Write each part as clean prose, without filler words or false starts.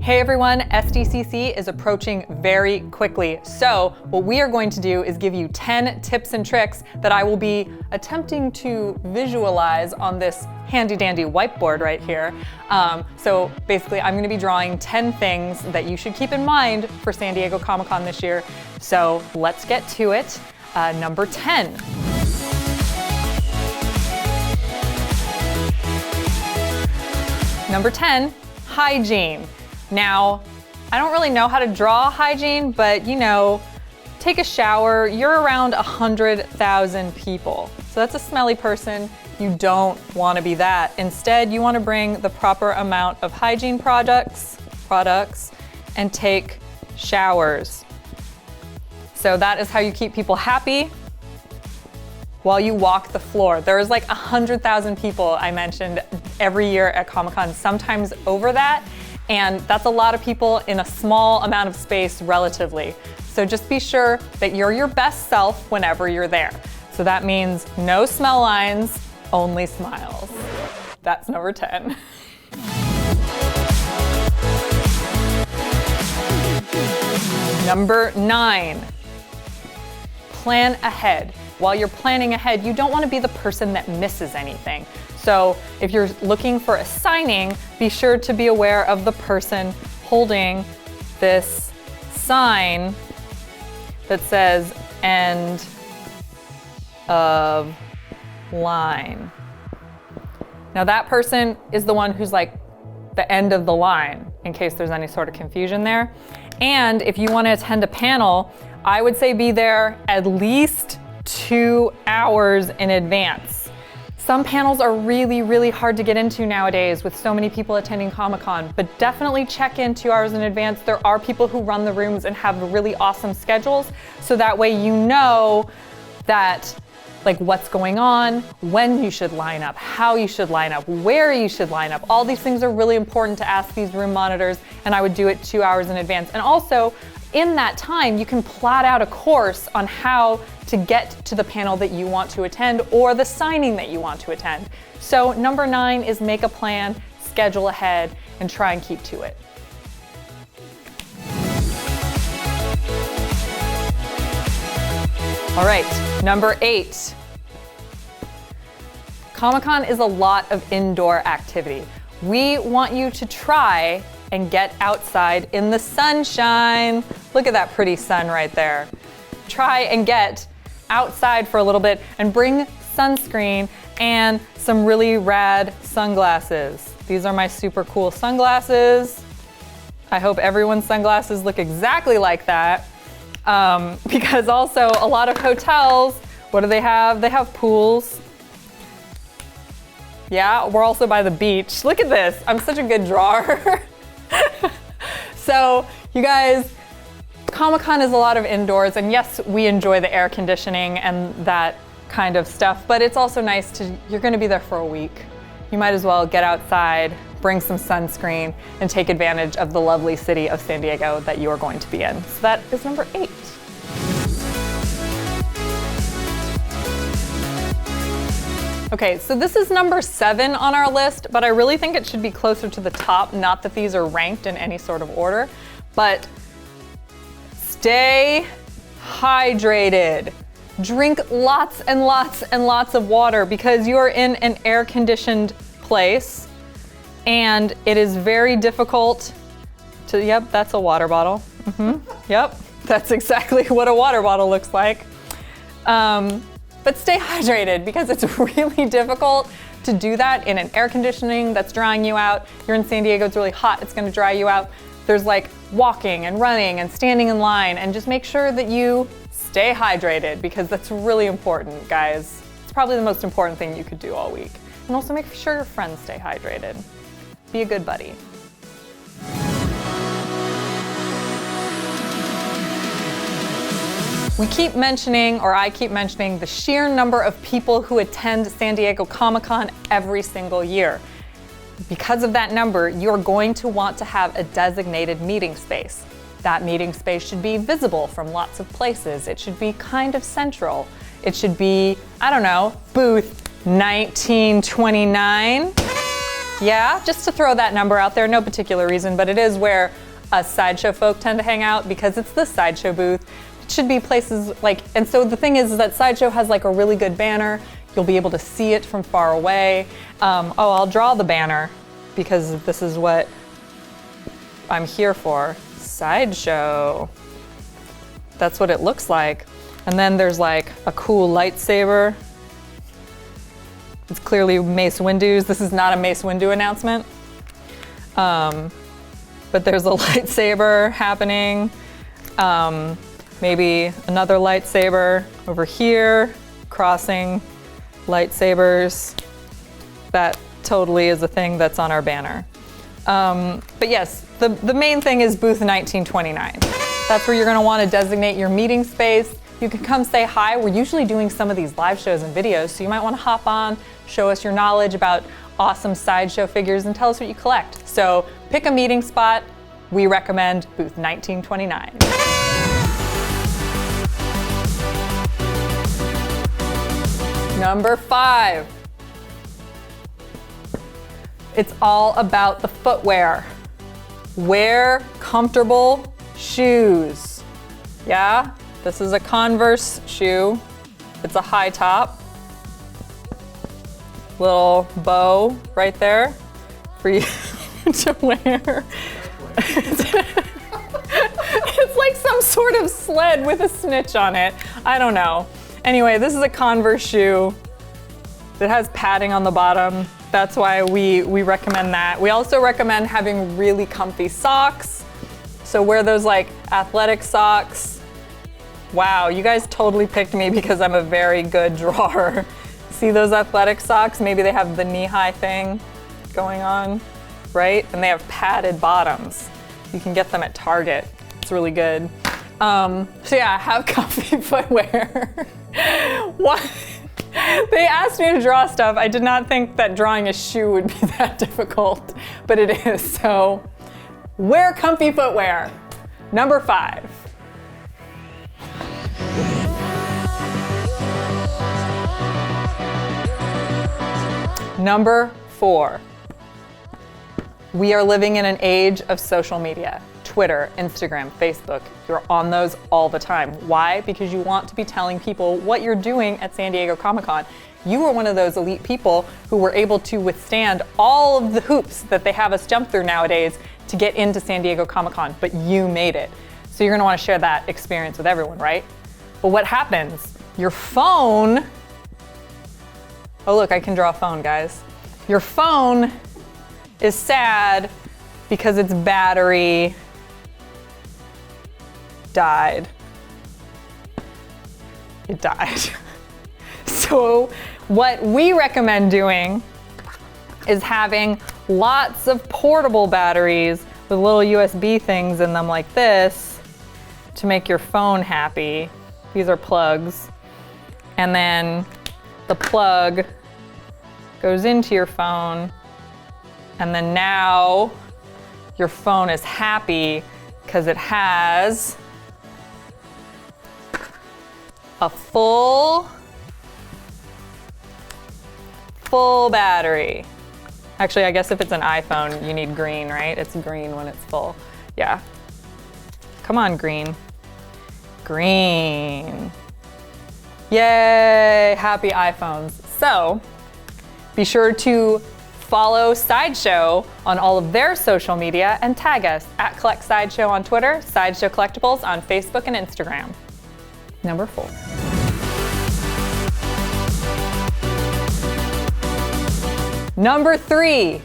Hey everyone, SDCC is approaching very quickly. So what we are going to do is give you 10 tips and tricks that I will be attempting to visualize on this handy dandy whiteboard right here. So basically I'm gonna be drawing 10 things that you should keep in mind for San Diego Comic-Con this year. So let's get to it. Number 10. Number 10, hygiene. Now, I don't really know how to draw hygiene, but you know, take a shower, you're around 100,000 people. So that's a smelly person. You don't want to be that. Instead, you want to bring the proper amount of hygiene products, and take showers. So that is how you keep people happy while you walk the floor. There's like 100,000 people I mentioned every year at Comic-Con, sometimes over that. And that's a lot of people in a small amount of space relatively. So just be sure that you're your best self whenever you're there. So that means no smell lines, only smiles. That's number 10. Number 9, plan ahead. While you're planning ahead, you don't want to be the person that misses anything. So if you're looking for a signing, be sure to be aware of the person holding this sign that says end of line. Now that person is the one who's like the end of the line, in case there's any sort of confusion there. And if you want to attend a panel, I would say be there at least 2 hours in advance. Some panels are really, really hard to get into nowadays with so many people attending Comic-Con, but definitely check in 2 hours in advance. There are people who run the rooms and have really awesome schedules, so that way you know that like what's going on, when you should line up, how you should line up, where you should line up. All these things are really important to ask these room monitors, and I would do it 2 hours in advance. And also, in that time, you can plot out a course on how to get to the panel that you want to attend or the signing that you want to attend. So number 9 is make a plan, schedule ahead, and try and keep to it. All right, number 8. Comic-Con is a lot of indoor activity. We want you to try and get outside in the sunshine. Look at that pretty sun right there. Try and get outside for a little bit and bring sunscreen and some really rad sunglasses. These are my super cool sunglasses. I hope everyone's sunglasses look exactly like that. Because also a lot of hotels, what do they have? They have pools. Yeah, we're also by the beach. Look at this, I'm such a good drawer. So you guys, Comic-Con is a lot of indoors, and yes, we enjoy the air conditioning and that kind of stuff, but it's also nice to, you're gonna be there for a week. You might as well get outside, bring some sunscreen, and take advantage of the lovely city of San Diego that you are going to be in. So that is number 8. Okay, so this is number 7 on our list, but I really think it should be closer to the top. Not that these are ranked in any sort of order, but stay hydrated. Drink lots and lots and lots of water because you are in an air-conditioned place and it is very difficult to, yep, that's a water bottle. Yep, that's exactly what a water bottle looks like. But stay hydrated because it's really difficult to do that in an air conditioning that's drying you out. You're in San Diego, it's really hot, it's gonna dry you out. There's like walking and running and standing in line, and just make sure that you stay hydrated because that's really important, guys. It's probably the most important thing you could do all week. And also make sure your friends stay hydrated. Be a good buddy. We keep mentioning, or I keep mentioning, the sheer number of people who attend San Diego Comic-Con every single year. Because of that number, you're going to want to have a designated meeting space. That meeting space should be visible from lots of places. It should be kind of central. It should be, I don't know, booth 1929. Yeah, just to throw that number out there, no particular reason, but it is where us Sideshow folk tend to hang out because it's the Sideshow booth. It should be places like, and so the thing is that Sideshow has like a really good banner. You'll be able to see it from far away. I'll draw the banner because this is what I'm here for. Sideshow. That's what it looks like. And then there's like a cool lightsaber. It's clearly Mace Windu's. This is not a Mace Windu announcement. But there's a lightsaber happening. Maybe another lightsaber over here, crossing lightsabers. That totally is a thing that's on our banner. But yes, the main thing is booth 1929. That's where you're gonna wanna designate your meeting space. You can come say hi. We're usually doing some of these live shows and videos, so you might wanna hop on, show us your knowledge about awesome Sideshow figures and tell us what you collect. So pick a meeting spot. We recommend booth 1929. Number 5. It's all about the footwear. Wear comfortable shoes. Yeah, this is a Converse shoe. It's a high top. Little bow right there for you to wear. It's like some sort of sled with a snitch on it. I don't know. Anyway, this is a Converse shoe that has padding on the bottom. That's why we recommend that. We also recommend having really comfy socks. So wear those like athletic socks. Wow, you guys totally picked me because I'm a very good drawer. See those athletic socks? Maybe they have the knee-high thing going on, right? And they have padded bottoms. You can get them at Target. It's really good. So yeah, have comfy footwear. What? They asked me to draw stuff. I did not think that drawing a shoe would be that difficult, but it is. So wear comfy footwear. Number 5. Number 4. We are living in an age of social media. Twitter, Instagram, Facebook. You're on those all the time. Why? Because you want to be telling people what you're doing at San Diego Comic-Con. You were one of those elite people who were able to withstand all of the hoops that they have us jump through nowadays to get into San Diego Comic-Con, but you made it. So you're gonna wanna share that experience with everyone, right? But what happens? Your phone, oh look, I can draw a phone, guys. Your phone is sad because its battery died. It died. So what we recommend doing is having lots of portable batteries with little USB things in them like this to make your phone happy. These are plugs. And then the plug goes into your phone, and then now your phone is happy because it has a full battery. Actually, I guess if it's an iPhone, you need green, right? It's green when it's full. Yeah. Come on, green. Green. Yay, happy iPhones. So, be sure to follow Sideshow on all of their social media and tag us at Collect Sideshow on Twitter, Sideshow Collectibles on Facebook and Instagram. Number 4. Number 3,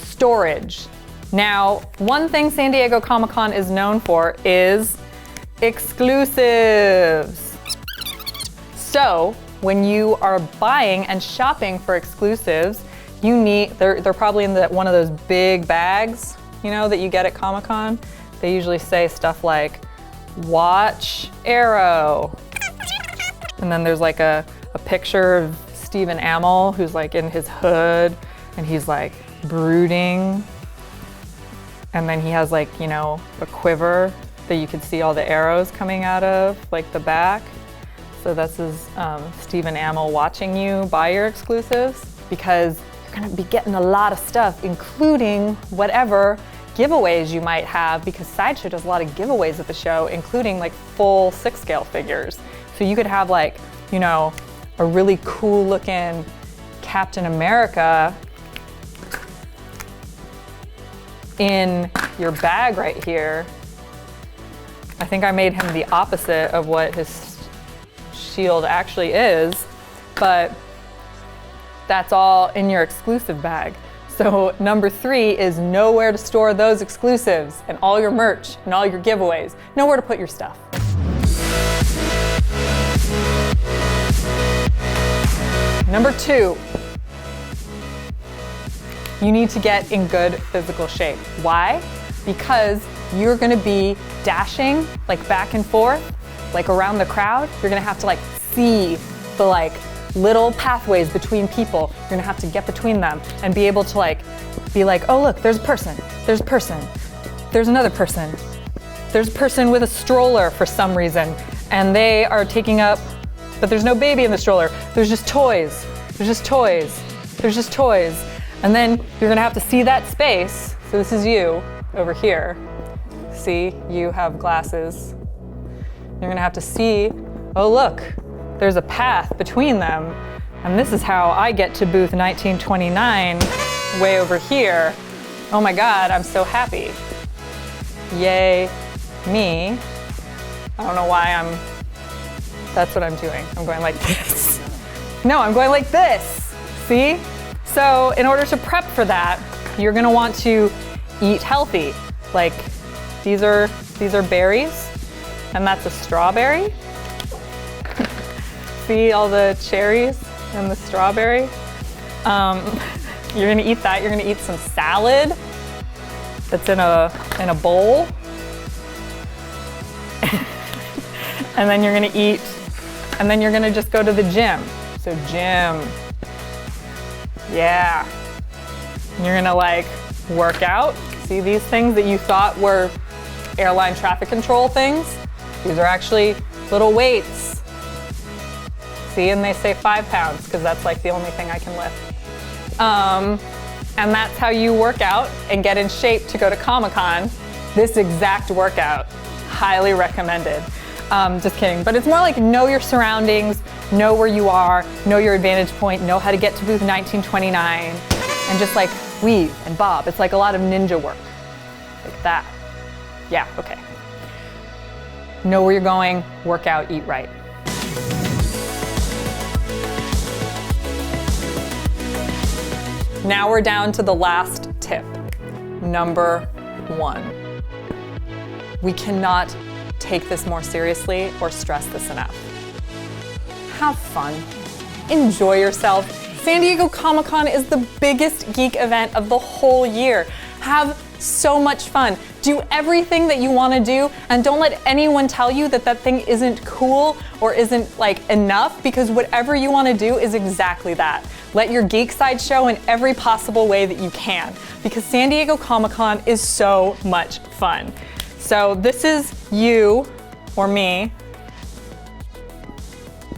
storage. Now, one thing San Diego Comic-Con is known for is exclusives. So, when you are buying and shopping for exclusives, you need, they're probably in one of those big bags, you know, that you get at Comic-Con. They usually say stuff like, watch Arrow. And then there's like a picture of Stephen Amell, who's like in his hood, and he's like brooding. And then he has like, you know, a quiver that you could see all the arrows coming out of, like the back. So this is Stephen Amell watching you buy your exclusives, because you're gonna be getting a lot of stuff, including whatever giveaways you might have, because Sideshow does a lot of giveaways at the show, including like full 6-scale figures. So you could have like, you know, a really cool looking Captain America in your bag right here. I think I made him the opposite of what his shield actually is, but that's all in your exclusive bag. So number 3 is nowhere to store those exclusives and all your merch and all your giveaways. Nowhere to put your stuff. Number 2, you need to get in good physical shape. Why? Because you're gonna be dashing like back and forth, like around the crowd. You're gonna have to like see the like little pathways between people. You're gonna have to get between them and be able to like, be like, oh look, there's a person, there's a person, there's another person. There's a person with a stroller for some reason, and they are taking up, but there's no baby in the stroller. There's just toys, there's just toys, there's just toys. And then you're gonna have to see that space. So this is you over here. See, you have glasses. You're gonna have to see, oh look, there's a path between them. And this is how I get to booth 1929, way over here. Oh my God, I'm so happy. Yay, me. I don't know why that's what I'm doing. I'm going like this. No, I'm going like this, see? So in order to prep for that, you're gonna want to eat healthy. Like these are berries, and that's a strawberry. See all the cherries and the strawberry? You're gonna eat that. You're gonna eat some salad that's in a bowl. And then you're gonna eat, and then you're gonna just go to the gym. So gym, yeah. And you're gonna like work out. See these things that you thought were airline traffic control things? These are actually little weights. See, and they say 5 pounds because that's like the only thing I can lift. And that's how you work out and get in shape to go to Comic-Con. This exact workout, highly recommended. Just kidding, but it's more like know your surroundings, know where you are, know your advantage point, know how to get to booth 1929, and just like weave and bob. It's like a lot of ninja work, like that. Yeah, okay. Know where you're going, work out, eat right. Now we're down to the last tip, number 1. We cannot take this more seriously or stress this enough. Have fun, enjoy yourself. San Diego Comic-Con is the biggest geek event of the whole year. Have so much fun. Do everything that you want to do, and don't let anyone tell you that that thing isn't cool or isn't like enough, because whatever you want to do is exactly that. Let your geek side show in every possible way that you can, because San Diego Comic-Con is so much fun. So this is you or me.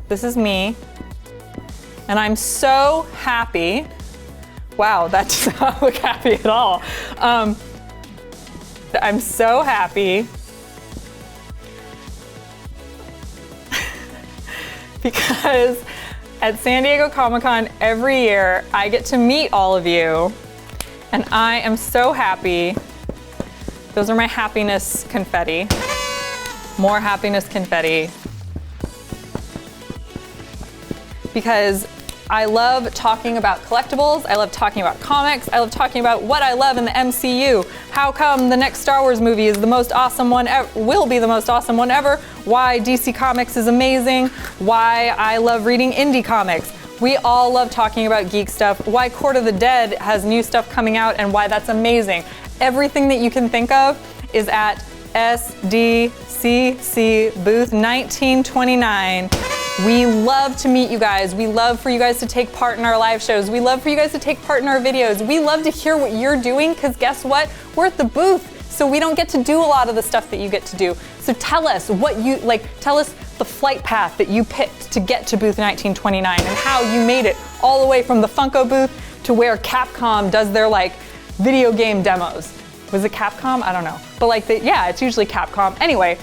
This is me. And I'm so happy. Wow, that does not look happy at all. I'm so happy because at San Diego Comic-Con every year I get to meet all of you, and I am so happy. Those are my happiness confetti. More happiness confetti. Because I love talking about collectibles, I love talking about comics, I love talking about what I love in the MCU. How come the next Star Wars movie is the most awesome one ever, will be the most awesome one ever, why DC Comics is amazing, why I love reading indie comics. We all love talking about geek stuff, why Court of the Dead has new stuff coming out and why that's amazing. Everything that you can think of is at SDCC booth 1929. We love to meet you guys. We love for you guys to take part in our live shows. We love for you guys to take part in our videos. We love to hear what you're doing, because guess what? We're at the booth, so we don't get to do a lot of the stuff that you get to do. So tell us what you, tell us the flight path that you picked to get to booth 1929 and how you made it all the way from the Funko booth to where Capcom does their like video game demos. Was it Capcom? I don't know. But like, yeah, it's usually Capcom. Anyway,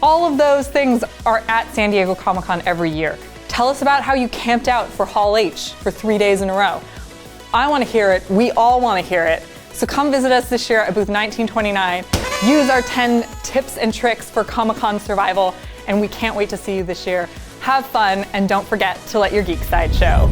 all of those things are at San Diego Comic-Con every year. Tell us about how you camped out for Hall H for 3 days in a row. I want to hear it. We all want to hear it. So come visit us this year at booth 1929. Use our 10 tips and tricks for Comic-Con survival, and we can't wait to see you this year. Have fun, and don't forget to let your geek side show.